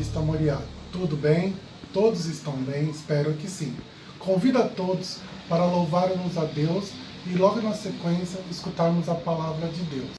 Batista Moriá. Tudo bem? Todos estão bem? Espero que sim. Convido a todos para louvarmos a Deus e logo na sequência escutarmos a palavra de Deus.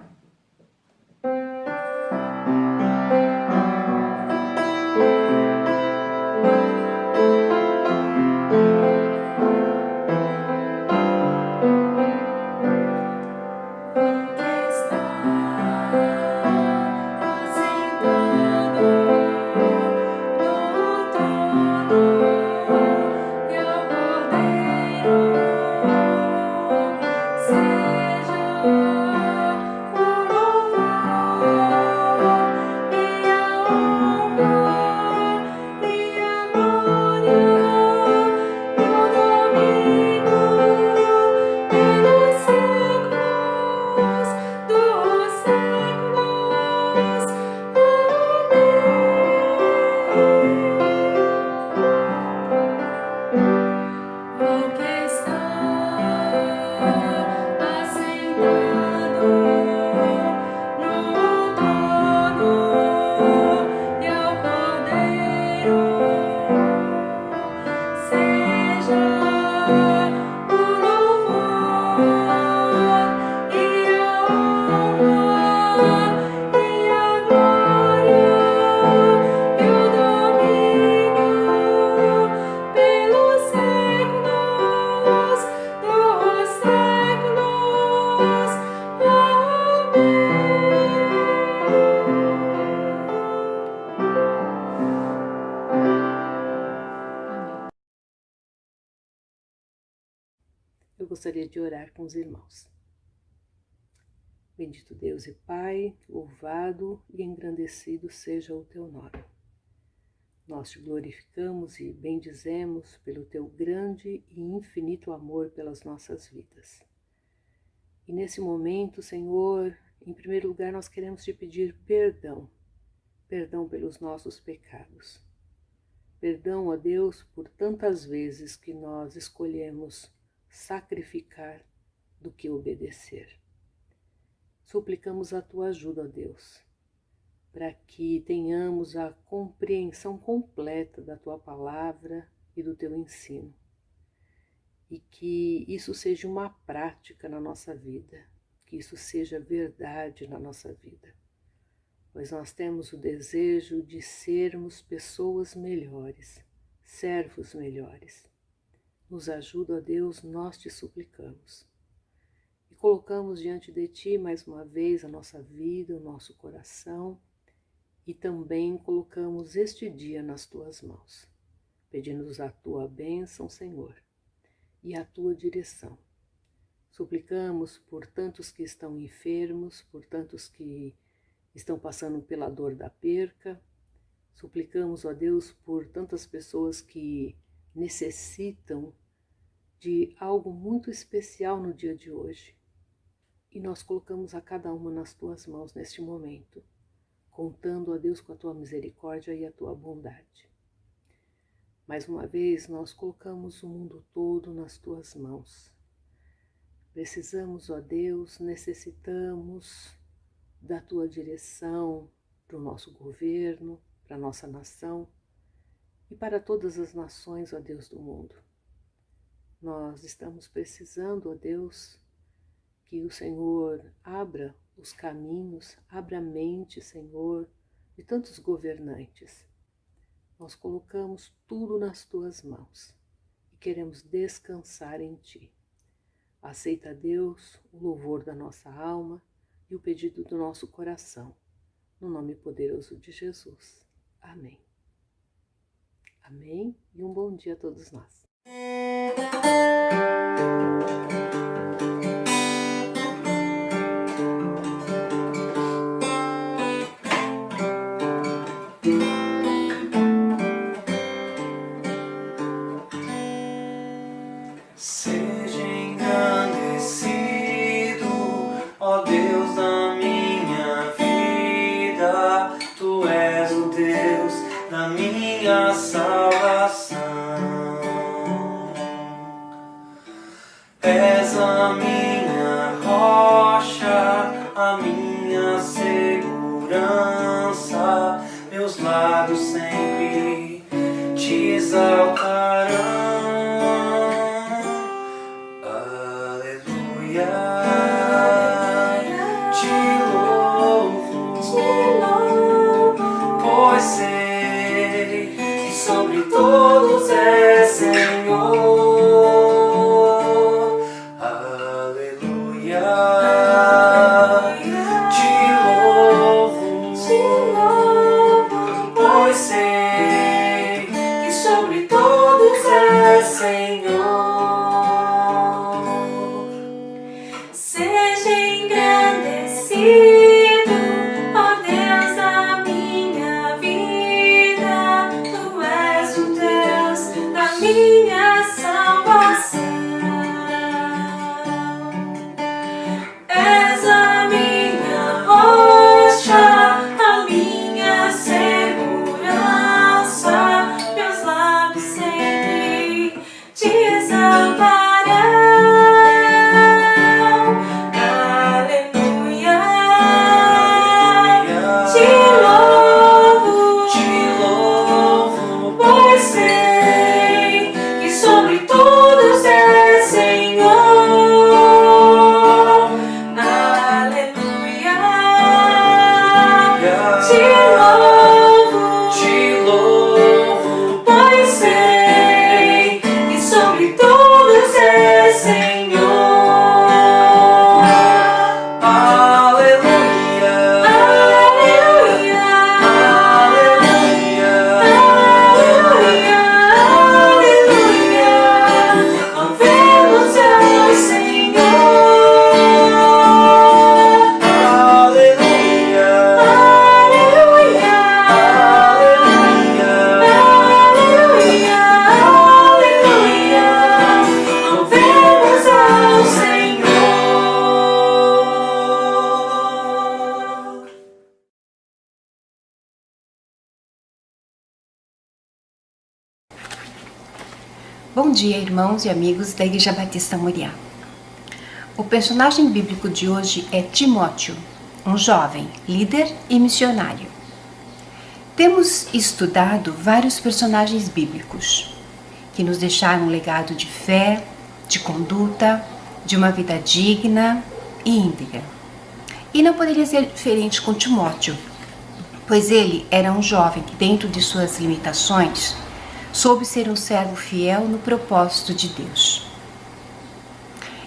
Eu gostaria de orar com os irmãos. Bendito Deus e Pai, louvado e engrandecido seja o Teu nome. Nós te glorificamos e bendizemos pelo Teu grande e infinito amor pelas nossas vidas. E nesse momento, Senhor, em primeiro lugar nós queremos te pedir perdão pelos nossos pecados. Perdão, ó Deus, por tantas vezes que nós escolhemos sacrificar do que obedecer. Suplicamos a Tua ajuda, ó Deus, para que tenhamos a compreensão completa da Tua palavra e do Teu ensino, e que isso seja uma prática na nossa vida, que isso seja verdade na nossa vida, pois nós temos o desejo de sermos pessoas melhores, servos melhores. Nos ajuda, ó Deus, nós te suplicamos. E colocamos diante de Ti mais uma vez a nossa vida, o nosso coração, e também colocamos este dia nas Tuas mãos, pedindo-nos a Tua bênção, Senhor, e a Tua direção. Suplicamos por tantos que estão enfermos, por tantos que estão passando pela dor da perca. Suplicamos, ó Deus, por tantas pessoas que necessitam de algo muito especial no dia de hoje. E nós colocamos a cada uma nas Tuas mãos neste momento, contando, ó Deus, com a Tua misericórdia e a Tua bondade. Mais uma vez, nós colocamos o mundo todo nas Tuas mãos. Precisamos, ó Deus, necessitamos da Tua direção para o nosso governo, para a nossa nação e para todas as nações, ó Deus, do mundo. Nós estamos precisando, ó Deus, que o Senhor abra os caminhos, abra a mente, Senhor, de tantos governantes. Nós colocamos tudo nas Tuas mãos e queremos descansar em Ti. Aceita, Deus, o louvor da nossa alma e o pedido do nosso coração, no nome poderoso de Jesus. Amém. Amém e um bom dia a todos nós. Seja engrandecido, ó Deus da minha vida, Tu és o Deus da minha salvação. És a minha rocha, a minha segurança, meus lábios sem exaltarão. Aleluia, te louvo, pois sei que sobre todos é Senhor. Aleluia, te louvo, pois sei que sobre todos é Senhor. Seja engrandecido, ó Deus da minha vida. Tu és o Deus da minha salvação. És a minha rocha, a minha segurança. Meus lábios sempre te exaltarão. Aleluia, te louvo, pois sei que sobre todos é Senhor. Aleluia, te louvo, pois sei que sobre todos é Senhor. Aleluia, Aleluia, aleluia, aleluia, louvemos ao Senhor. aleluia, Aleluia, aleluia, aleluia, louvemos ao Senhor. Bom dia, irmãos e amigos da Igreja Batista Moriá. O personagem bíblico de hoje é Timóteo, um jovem, líder e missionário. Temos estudado vários personagens bíblicos que nos deixaram um legado de fé, de conduta, de uma vida digna e íntegra. E não poderia ser diferente com Timóteo, pois ele era um jovem que, dentro de suas limitações, soube ser um servo fiel no propósito de Deus.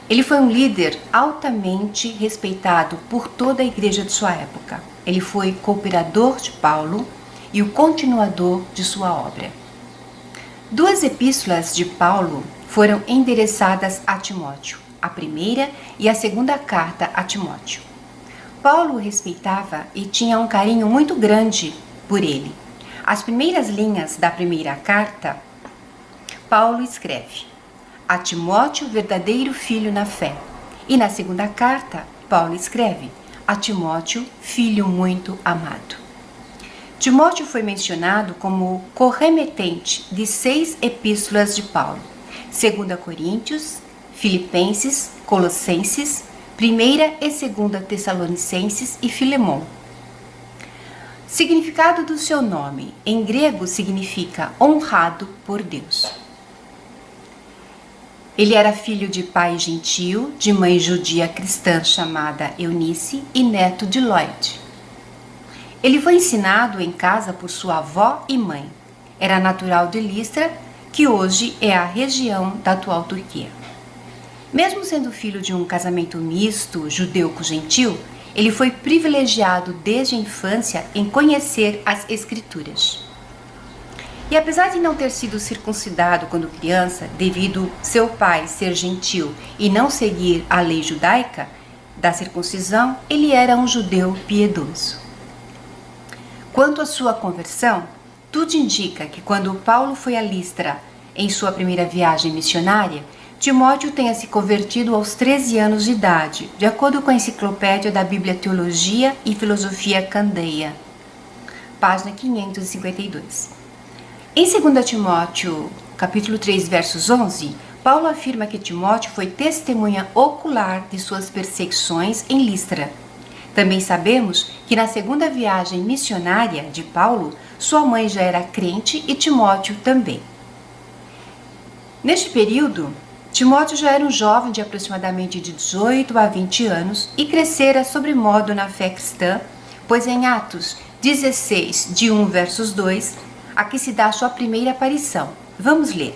Ele foi um líder altamente respeitado por toda a igreja de sua época. Ele foi cooperador de Paulo e o continuador de sua obra. Duas epístolas de Paulo foram endereçadas a Timóteo, a primeira e a segunda carta a Timóteo. Paulo o respeitava e tinha um carinho muito grande por ele. As primeiras linhas da primeira carta, Paulo escreve: a Timóteo, verdadeiro filho na fé. E na segunda carta, Paulo escreve: a Timóteo, filho muito amado. Timóteo foi mencionado como corremetente de 6 epístolas de Paulo: 2 Coríntios, Filipenses, Colossenses, 1ª e 2ª Tessalonicenses e Filemon. Significado do seu nome, em grego, significa honrado por Deus. Ele era filho de pai gentio, de mãe judia cristã chamada Eunice e neto de Lloyd. Ele foi ensinado em casa por sua avó e mãe. Era natural de Listra, que hoje é a região da atual Turquia. Mesmo sendo filho de um casamento misto judeu com gentil, ele foi privilegiado desde a infância em conhecer as Escrituras. E apesar de não ter sido circuncidado quando criança, devido seu pai ser gentil e não seguir a lei judaica da circuncisão, ele era um judeu piedoso. Quanto à sua conversão, tudo indica que quando Paulo foi a Listra em sua primeira viagem missionária, Timóteo tenha se convertido aos 13 anos de idade, de acordo com a enciclopédia da Bíblia Teologia e Filosofia Candeia, página 552. Em 2 Timóteo, capítulo 3, versos 11, Paulo afirma que Timóteo foi testemunha ocular de suas perseguições em Listra. Também sabemos que na segunda viagem missionária de Paulo, sua mãe já era crente e Timóteo também. Neste período, Timóteo já era um jovem de aproximadamente de 18 a 20 anos e crescera sobremodo na fé cristã, pois em Atos 16, de 1 versos 2, aqui se dá a sua primeira aparição. Vamos ler.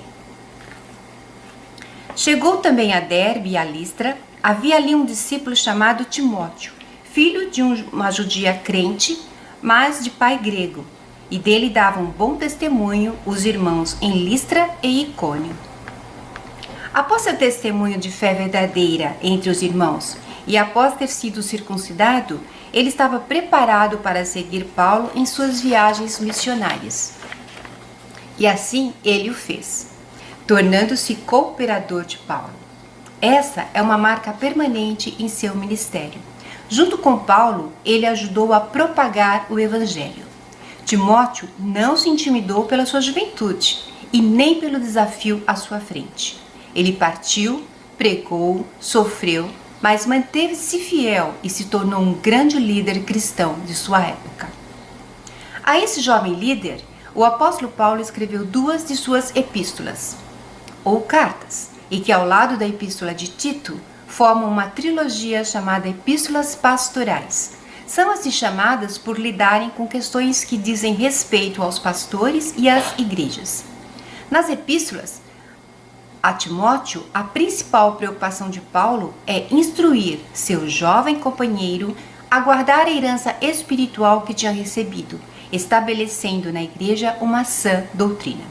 Chegou também a Derbe e a Listra, havia ali um discípulo chamado Timóteo, filho de uma judia crente, mas de pai grego, e dele davam bom testemunho os irmãos em Listra e Icônio. Após seu testemunho de fé verdadeira entre os irmãos e após ter sido circuncidado, ele estava preparado para seguir Paulo em suas viagens missionárias. E assim ele o fez, tornando-se cooperador de Paulo. Essa é uma marca permanente em seu ministério. Junto com Paulo, ele ajudou a propagar o evangelho. Timóteo não se intimidou pela sua juventude e nem pelo desafio à sua frente. Ele partiu, pregou, sofreu, mas manteve-se fiel e se tornou um grande líder cristão de sua época. A esse jovem líder, o apóstolo Paulo escreveu 2 de suas epístolas, ou cartas, e que ao lado da epístola de Tito, formam uma trilogia chamada Epístolas Pastorais. São assim chamadas por lidarem com questões que dizem respeito aos pastores e às igrejas. Nas epístolas a Timóteo, a principal preocupação de Paulo é instruir seu jovem companheiro a guardar a herança espiritual que tinha recebido, estabelecendo na igreja uma sã doutrina.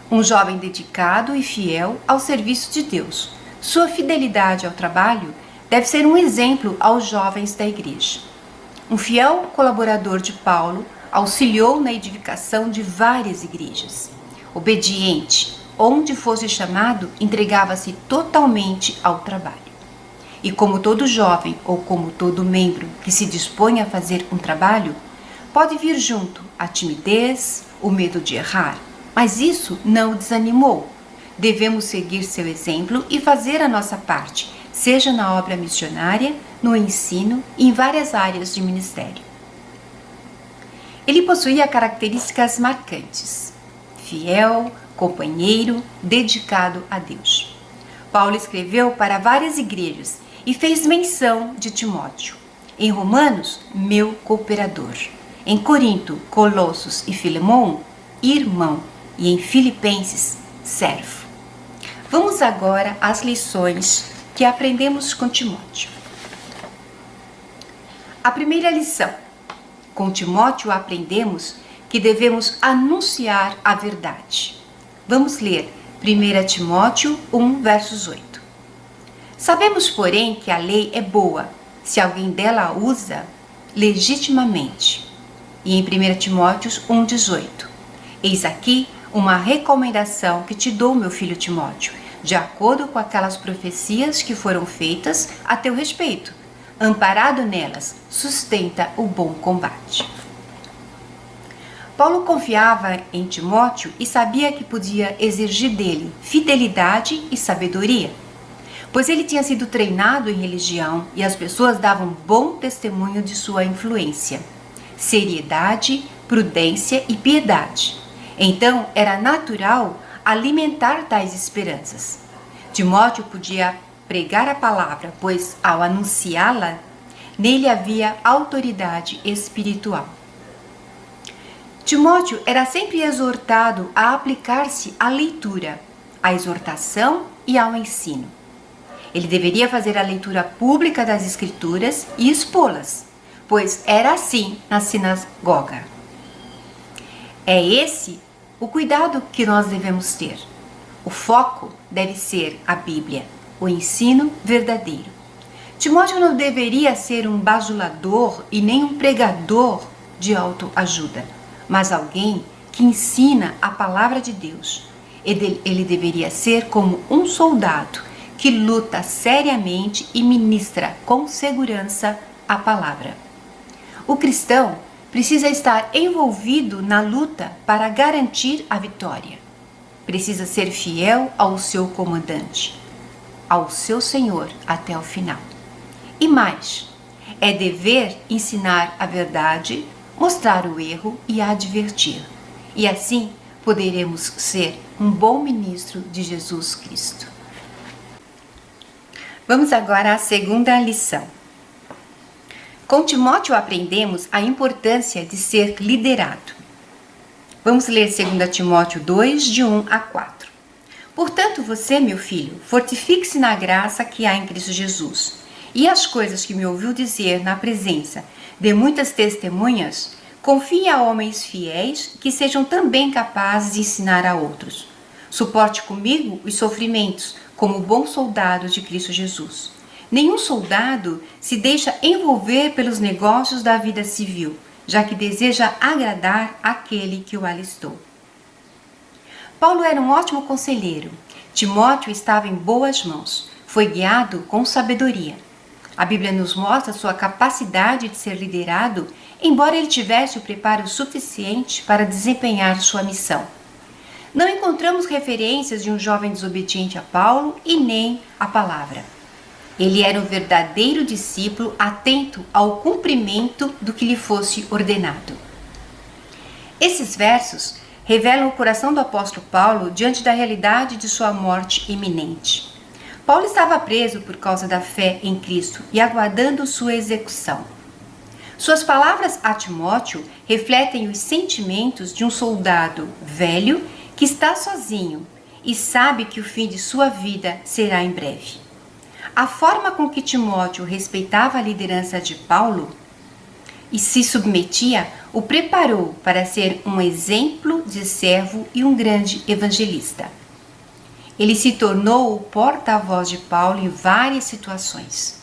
Um jovem dedicado e fiel ao serviço de Deus. Sua fidelidade ao trabalho deve ser um exemplo aos jovens da igreja. Um fiel colaborador de Paulo auxiliou na edificação de várias igrejas. Obediente, onde fosse chamado, entregava-se totalmente ao trabalho. E como todo jovem ou como todo membro que se dispõe a fazer um trabalho, pode vir junto a timidez, o medo de errar, mas isso não o desanimou. Devemos seguir seu exemplo e fazer a nossa parte, seja na obra missionária, no ensino e em várias áreas de ministério. Ele possuía características marcantes: fiel, companheiro, dedicado a Deus. Paulo escreveu para várias igrejas e fez menção de Timóteo. Em Romanos, meu cooperador. Em Corinto, Colossos e Filemão, irmão. E em Filipenses, servo. Vamos agora às lições que aprendemos com Timóteo. A primeira lição. Com Timóteo aprendemos que devemos anunciar a verdade. Vamos ler 1 Timóteo 1, versos 8. Sabemos, porém, que a lei é boa, se alguém dela usa legitimamente. E em 1 Timóteo 1, 18. Eis aqui uma recomendação que te dou, meu filho Timóteo, de acordo com aquelas profecias que foram feitas a teu respeito. Amparado nelas, sustenta o bom combate. Paulo confiava em Timóteo e sabia que podia exigir dele fidelidade e sabedoria, pois ele tinha sido treinado em religião e as pessoas davam bom testemunho de sua influência, seriedade, prudência e piedade. Então, era natural alimentar tais esperanças. Timóteo podia pregar a palavra, pois ao anunciá-la, nele havia autoridade espiritual. Timóteo era sempre exortado a aplicar-se à leitura, à exortação e ao ensino. Ele deveria fazer a leitura pública das Escrituras e expô-las, pois era assim na sinagoga. É esse o cuidado que nós devemos ter. O foco deve ser a Bíblia, o ensino verdadeiro. Timóteo não deveria ser um bajulador e nem um pregador de autoajuda, mas alguém que ensina a palavra de Deus. Ele deveria ser como um soldado que luta seriamente e ministra com segurança a palavra. O cristão precisa estar envolvido na luta para garantir a vitória. Precisa ser fiel ao seu comandante, ao seu Senhor até o final. E mais, é dever ensinar a verdade, mostrar o erro e advertir. E assim, poderemos ser um bom ministro de Jesus Cristo. Vamos agora à segunda lição. Com Timóteo aprendemos a importância de ser liderado. Vamos ler 2 Timóteo 2, de 1 a 4. Portanto, você, meu filho, fortifique-se na graça que há em Cristo Jesus, e as coisas que me ouviu dizer na presença de muitas testemunhas, confie a homens fiéis que sejam também capazes de ensinar a outros. Suporte comigo os sofrimentos, como bom soldado de Cristo Jesus. Nenhum soldado se deixa envolver pelos negócios da vida civil, já que deseja agradar aquele que o alistou. Paulo era um ótimo conselheiro. Timóteo estava em boas mãos. Foi guiado com sabedoria. A Bíblia nos mostra sua capacidade de ser liderado, embora ele tivesse o preparo suficiente para desempenhar sua missão. Não encontramos referências de um jovem desobediente a Paulo e nem à palavra. Ele era um verdadeiro discípulo atento ao cumprimento do que lhe fosse ordenado. Esses versos revelam o coração do apóstolo Paulo diante da realidade de sua morte iminente. Paulo estava preso por causa da fé em Cristo e aguardando sua execução. Suas palavras a Timóteo refletem os sentimentos de um soldado velho que está sozinho e sabe que o fim de sua vida será em breve. A forma com que Timóteo respeitava a liderança de Paulo e se submetia o preparou para ser um exemplo de servo e um grande evangelista. Ele se tornou o porta-voz de Paulo em várias situações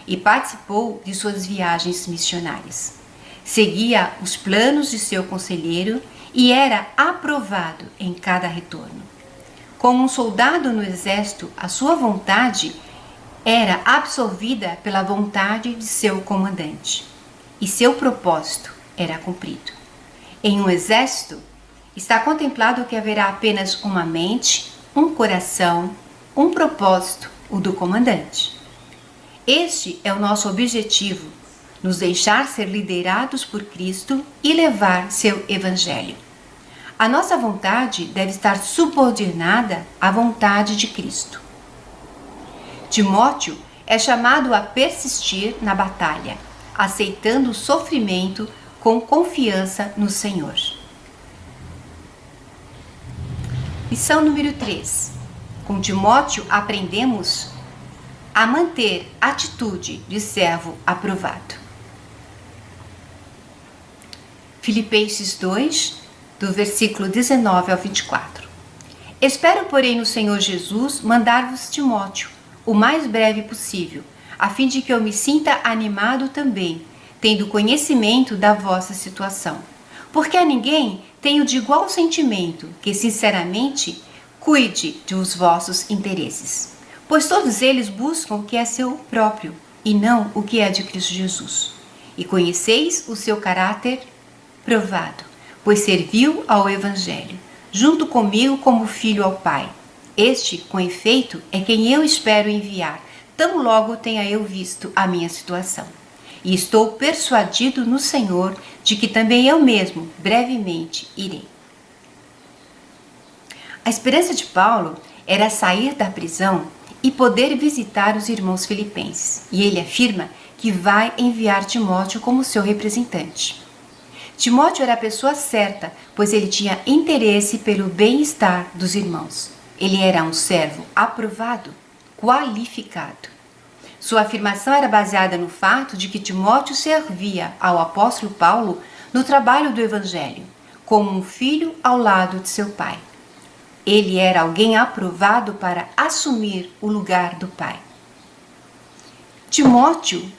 e participou de suas viagens missionárias. Seguia os planos de seu conselheiro e era aprovado em cada retorno. Como um soldado no exército, a sua vontade era absorvida pela vontade de seu comandante e seu propósito era cumprido. Em um exército, está contemplado que haverá apenas uma mente, um coração, um propósito, o do comandante. Este é o nosso objetivo, nos deixar ser liderados por Cristo e levar seu evangelho. A nossa vontade deve estar subordinada à vontade de Cristo. Timóteo é chamado a persistir na batalha, aceitando o sofrimento com confiança no Senhor. Lição número 3. Com Timóteo aprendemos a manter atitude de servo aprovado. Filipenses 2, do versículo 19 ao 24. Espero, porém, no Senhor Jesus mandar-vos Timóteo o mais breve possível, a fim de que eu me sinta animado também, tendo conhecimento da vossa situação. Porque a ninguém tenho de igual sentimento que, sinceramente, cuide dos vossos interesses. Pois todos eles buscam o que é seu próprio, e não o que é de Cristo Jesus. E conheceis o seu caráter provado, pois serviu ao Evangelho, junto comigo como filho ao Pai. Este, com efeito, é quem eu espero enviar, tão logo tenha eu visto a minha situação. E estou persuadido no Senhor de que também eu mesmo, brevemente, irei. A esperança de Paulo era sair da prisão e poder visitar os irmãos filipenses. E ele afirma que vai enviar Timóteo como seu representante. Timóteo era a pessoa certa, pois ele tinha interesse pelo bem-estar dos irmãos. Ele era um servo aprovado, qualificado. Sua afirmação era baseada no fato de que Timóteo servia ao apóstolo Paulo no trabalho do Evangelho, como um filho ao lado de seu pai. Ele era alguém aprovado para assumir o lugar do pai. Timóteo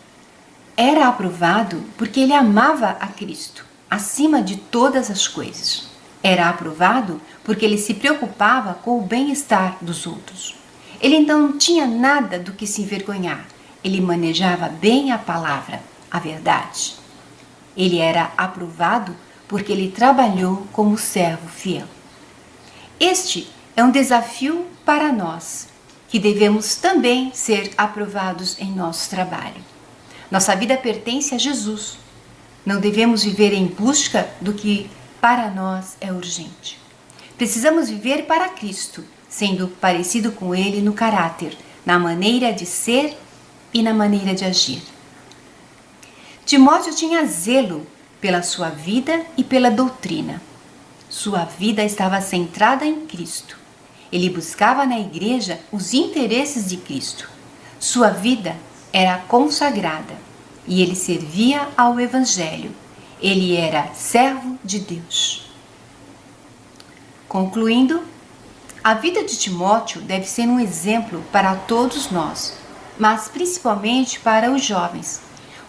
era aprovado porque ele amava a Cristo acima de todas as coisas. Era aprovado porque ele se preocupava com o bem-estar dos outros. Ele então não tinha nada do que se envergonhar. Ele manejava bem a palavra, a verdade. Ele era aprovado porque ele trabalhou como servo fiel. Este é um desafio para nós, que devemos também ser aprovados em nosso trabalho. Nossa vida pertence a Jesus. Não devemos viver em busca do que para nós é urgente. Precisamos viver para Cristo, sendo parecido com Ele no caráter, na maneira de ser e na maneira de agir. Timóteo tinha zelo pela sua vida e pela doutrina. Sua vida estava centrada em Cristo. Ele buscava na igreja os interesses de Cristo. Sua vida era consagrada e ele servia ao Evangelho. Ele era servo de Deus. Concluindo, a vida de Timóteo deve ser um exemplo para todos nós, mas principalmente para os jovens,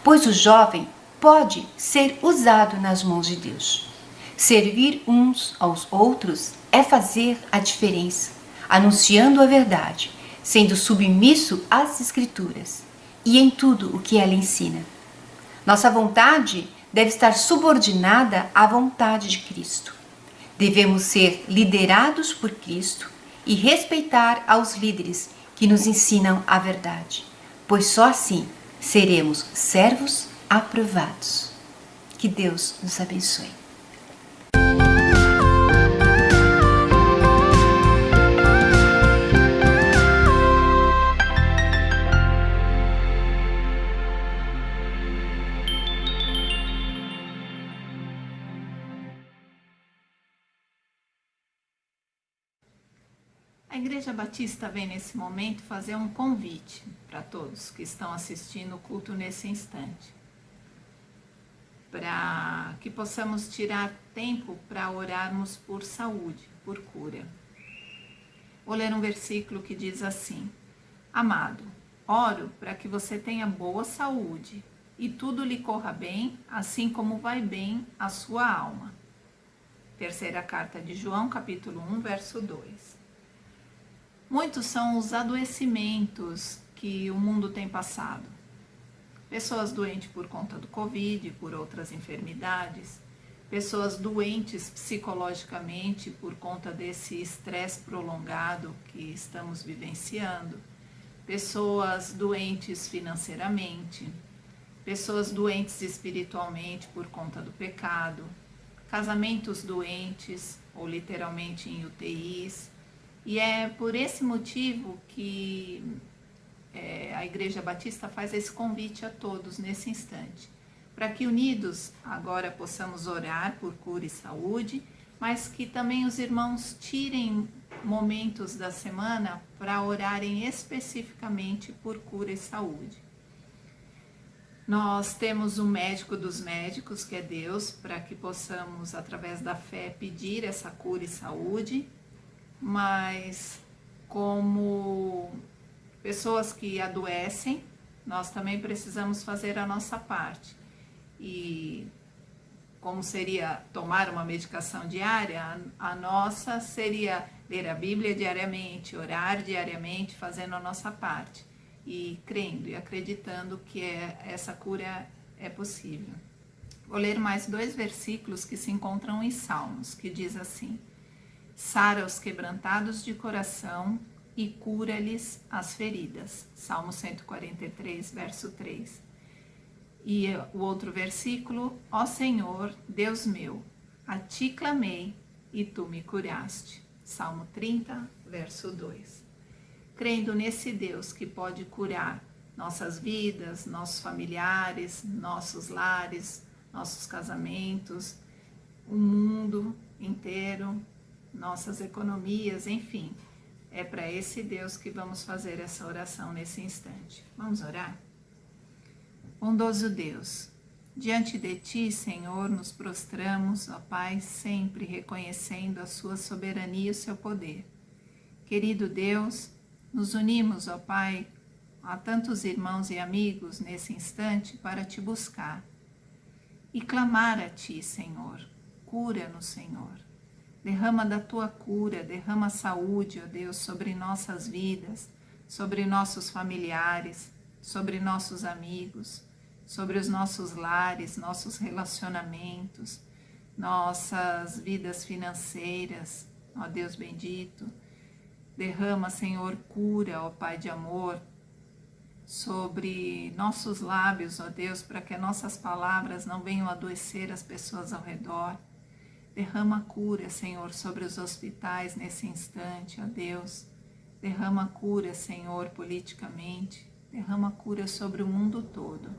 pois o jovem pode ser usado nas mãos de Deus. Servir uns aos outros é fazer a diferença, anunciando a verdade, sendo submisso às Escrituras e em tudo o que ela ensina. Nossa vontade deve estar subordinada à vontade de Cristo. Devemos ser liderados por Cristo e respeitar aos líderes que nos ensinam a verdade, pois só assim seremos servos aprovados. Que Deus nos abençoe. A Igreja Batista vem nesse momento fazer um convite para todos que estão assistindo o culto nesse instante, para que possamos tirar tempo para orarmos por saúde, por cura. Vou ler um versículo que diz assim: Amado, oro para que você tenha boa saúde e tudo lhe corra bem, assim como vai bem a sua alma. Terceira carta de João, capítulo 1, verso 2. Muitos são os adoecimentos que o mundo tem passado. Pessoas doentes por conta do Covid, por outras enfermidades. Pessoas doentes psicologicamente por conta desse estresse prolongado que estamos vivenciando. Pessoas doentes financeiramente. Pessoas doentes espiritualmente por conta do pecado. Casamentos doentes ou literalmente em UTIs. E é por esse motivo que a Igreja Batista faz esse convite a todos nesse instante, para que unidos agora possamos orar por cura e saúde, mas que também os irmãos tirem momentos da semana para orarem especificamente por cura e saúde. Nós temos o médico dos médicos, que é Deus, para que possamos, através da fé, pedir essa cura e saúde, mas como pessoas que adoecem, nós também precisamos fazer a nossa parte. E como seria tomar uma medicação diária, a nossa seria ler a Bíblia diariamente, orar diariamente, fazendo a nossa parte e crendo e acreditando que essa cura é possível. Vou ler mais 2 versículos que se encontram em Salmos, que diz assim: Sara os quebrantados de coração e cura-lhes as feridas. Salmo 143, verso 3. E o outro versículo: Ó Senhor, Deus meu, a ti clamei e tu me curaste. Salmo 30, verso 2. Crendo nesse Deus que pode curar nossas vidas, nossos familiares, nossos lares, nossos casamentos, o mundo inteiro, nossas economias, enfim. É para esse Deus que vamos fazer essa oração nesse instante. Vamos orar? Bondoso Deus, diante de Ti, Senhor, nos prostramos, ó Pai, sempre reconhecendo a Sua soberania e o Seu poder. Querido Deus, nos unimos, ó Pai, a tantos irmãos e amigos nesse instante para Te buscar e clamar a Ti, Senhor. Cura-nos, Senhor. Derrama da Tua cura, derrama saúde, ó Deus, sobre nossas vidas, sobre nossos familiares, sobre nossos amigos, sobre os nossos lares, nossos relacionamentos, nossas vidas financeiras, ó Deus bendito. Derrama, Senhor, cura, ó Pai de amor, sobre nossos lábios, ó Deus, para que nossas palavras não venham adoecer as pessoas ao redor. Derrama cura, Senhor, sobre os hospitais nesse instante, ó Deus. Derrama cura, Senhor, politicamente. Derrama cura sobre o mundo todo.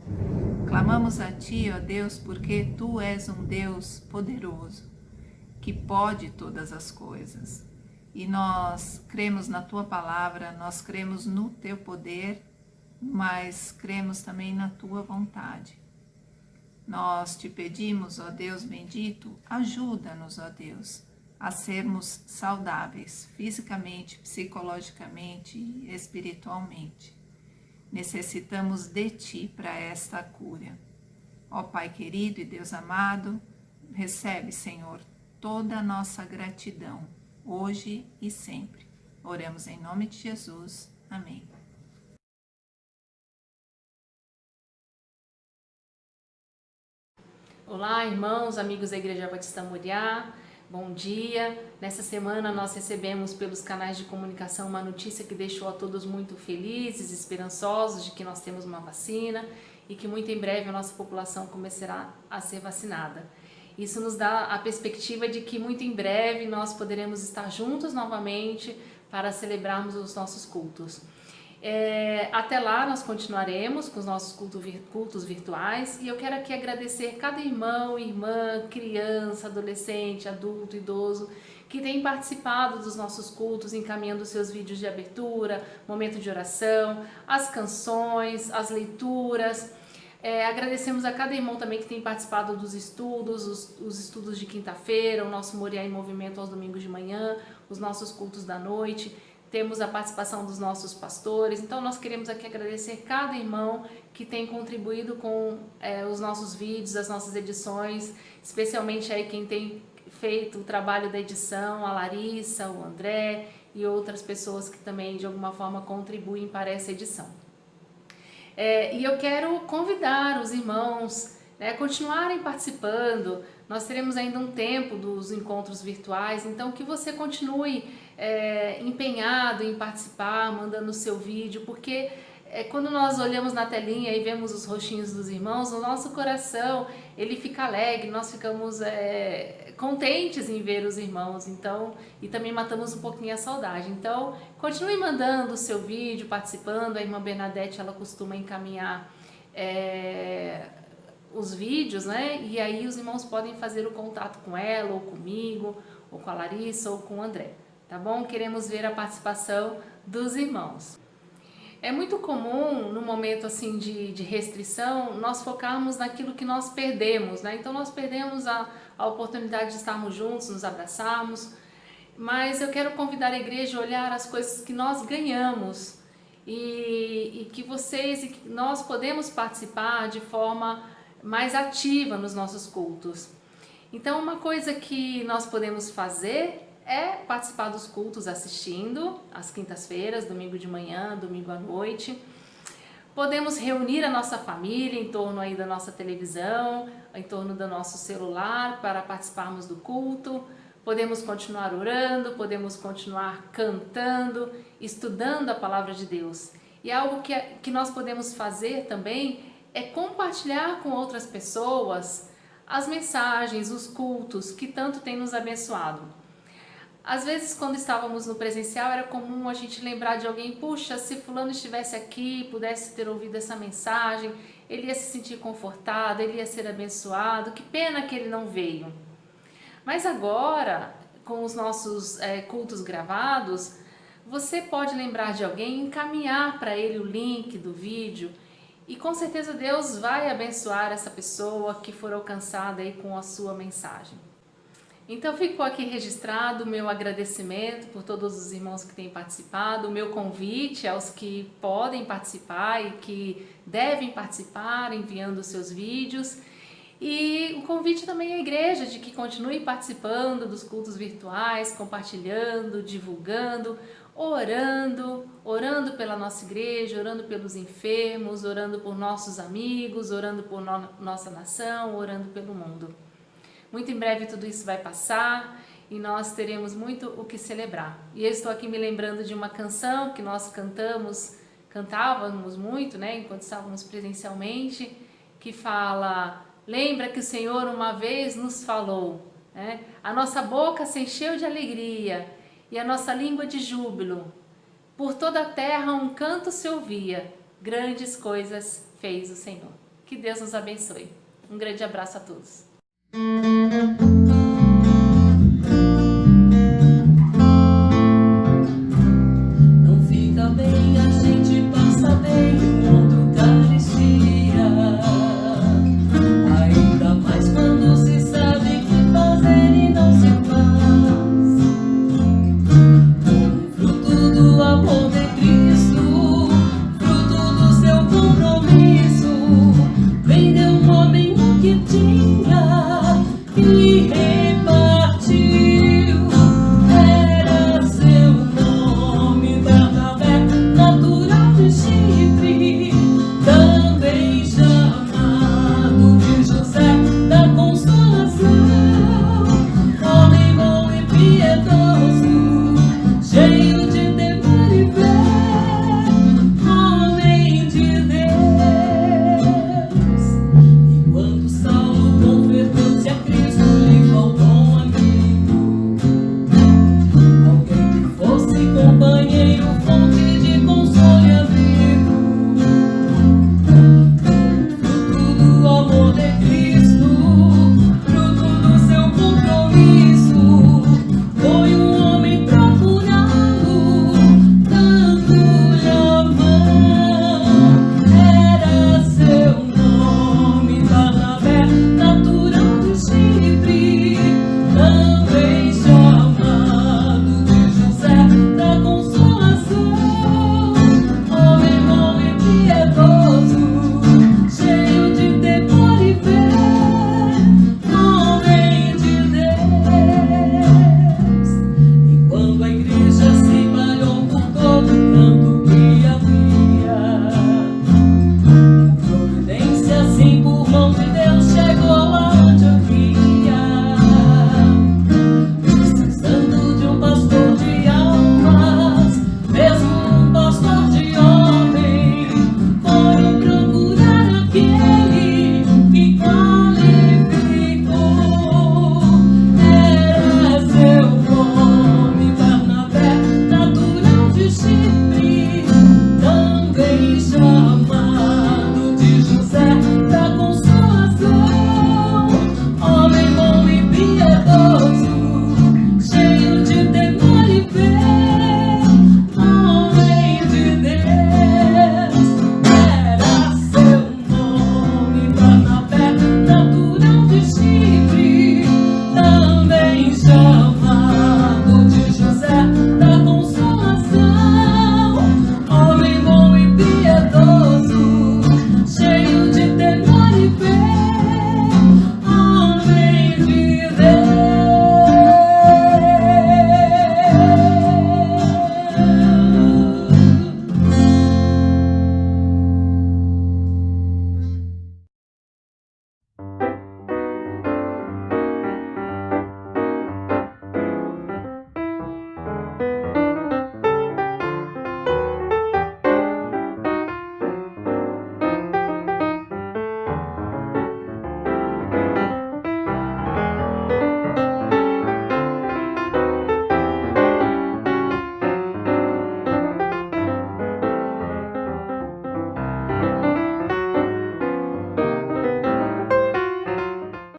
Clamamos a Ti, ó Deus, porque Tu és um Deus poderoso, que pode todas as coisas. E nós cremos na Tua palavra, nós cremos no Teu poder, mas cremos também na Tua vontade. Nós Te pedimos, ó Deus bendito, ajuda-nos, ó Deus, a sermos saudáveis, fisicamente, psicologicamente e espiritualmente. Necessitamos de Ti para esta cura. Ó Pai querido e Deus amado, recebe, Senhor, toda a nossa gratidão, hoje e sempre. Oramos em nome de Jesus. Amém. Olá, irmãos, amigos da Igreja Batista Moriá, bom dia. Nessa semana nós recebemos pelos canais de comunicação uma notícia que deixou a todos muito felizes, esperançosos de que nós temos uma vacina e que muito em breve a nossa população começará a ser vacinada. Isso nos dá a perspectiva de que muito em breve nós poderemos estar juntos novamente para celebrarmos os nossos cultos. Até lá nós continuaremos com os nossos cultos virtuais e eu quero aqui agradecer cada irmão, irmã, criança, adolescente, adulto, idoso que tem participado dos nossos cultos, encaminhando seus vídeos de abertura, momento de oração, as canções, as leituras. Agradecemos a cada irmão também que tem participado dos estudos, os estudos de quinta-feira, o nosso Moriá em Movimento aos domingos de manhã, os nossos cultos da noite. Temos a participação dos nossos pastores, então nós queremos aqui agradecer cada irmão que tem contribuído com os nossos vídeos, as nossas edições, especialmente aí quem tem feito o trabalho da edição, a Larissa, o André e outras pessoas que também de alguma forma contribuem para essa edição. E eu quero convidar os irmãos a continuarem participando. Nós teremos ainda um tempo dos encontros virtuais, então que você continue empenhado em participar, mandando o seu vídeo, porque quando nós olhamos na telinha e vemos os rostinhos dos irmãos, o nosso coração ele fica alegre, nós ficamos contentes em ver os irmãos, então, e também matamos um pouquinho a saudade. Então, continue mandando o seu vídeo, participando. A irmã Bernadette ela costuma encaminhar os vídeos, né? E aí os irmãos podem fazer o contato com ela, ou comigo, ou com a Larissa, ou com o André, tá bom? Queremos ver a participação dos irmãos. É muito comum, no momento assim de restrição, nós focarmos naquilo que nós perdemos, né? Então nós perdemos a oportunidade de estarmos juntos, nos abraçarmos, mas eu quero convidar a igreja a olhar as coisas que nós ganhamos e que vocês e que nós podemos participar de forma mais ativa nos nossos cultos. Então uma coisa que nós podemos fazer é participar dos cultos assistindo às quintas-feiras, domingo de manhã, domingo à noite. Podemos reunir a nossa família em torno aí da nossa televisão, em torno do nosso celular para participarmos do culto. Podemos continuar orando, podemos continuar cantando, estudando a palavra de Deus. E algo que nós podemos fazer também é compartilhar com outras pessoas as mensagens, os cultos que tanto têm nos abençoado. Às vezes, quando estávamos no presencial, era comum a gente lembrar de alguém, puxa, se fulano estivesse aqui, pudesse ter ouvido essa mensagem, ele ia se sentir confortado, ele ia ser abençoado, que pena que ele não veio. Mas agora, com os nossos cultos gravados, você pode lembrar de alguém, encaminhar para ele o link do vídeo e com certeza Deus vai abençoar essa pessoa que for alcançada aí com a sua mensagem. Então ficou aqui registrado o meu agradecimento por todos os irmãos que têm participado, o meu convite aos que podem participar e que devem participar enviando os seus vídeos e o convite também à igreja de que continue participando dos cultos virtuais, compartilhando, divulgando, orando pela nossa igreja, orando pelos enfermos, orando por nossos amigos, orando por nossa nação, orando pelo mundo. Muito em breve tudo isso vai passar e nós teremos muito o que celebrar. E eu estou aqui me lembrando de uma canção que nós cantávamos muito, né, enquanto estávamos presencialmente, que fala: lembra que o Senhor uma vez nos falou, né? A nossa boca se encheu de alegria e a nossa língua de júbilo. Por toda a terra um canto se ouvia, grandes coisas fez o Senhor. Que Deus nos abençoe. Um grande abraço a todos. Não fica bem, a gente passa bem, o mundo carecia. Ainda mais quando se sabe que fazer e não se faz. Fruto do amor de Cristo, fruto do seu compromisso, vendeu um homem o que tinha e repartiu. Era seu nome, Bernabé, natural de Chipre, também chamado de José da Consolação. Homem bom e piedoso, cheio de temor e fé, homem de Deus. E quando Saulo converteu-se a Cristo, lhe faltou um amigo, alguém que fosse companheiro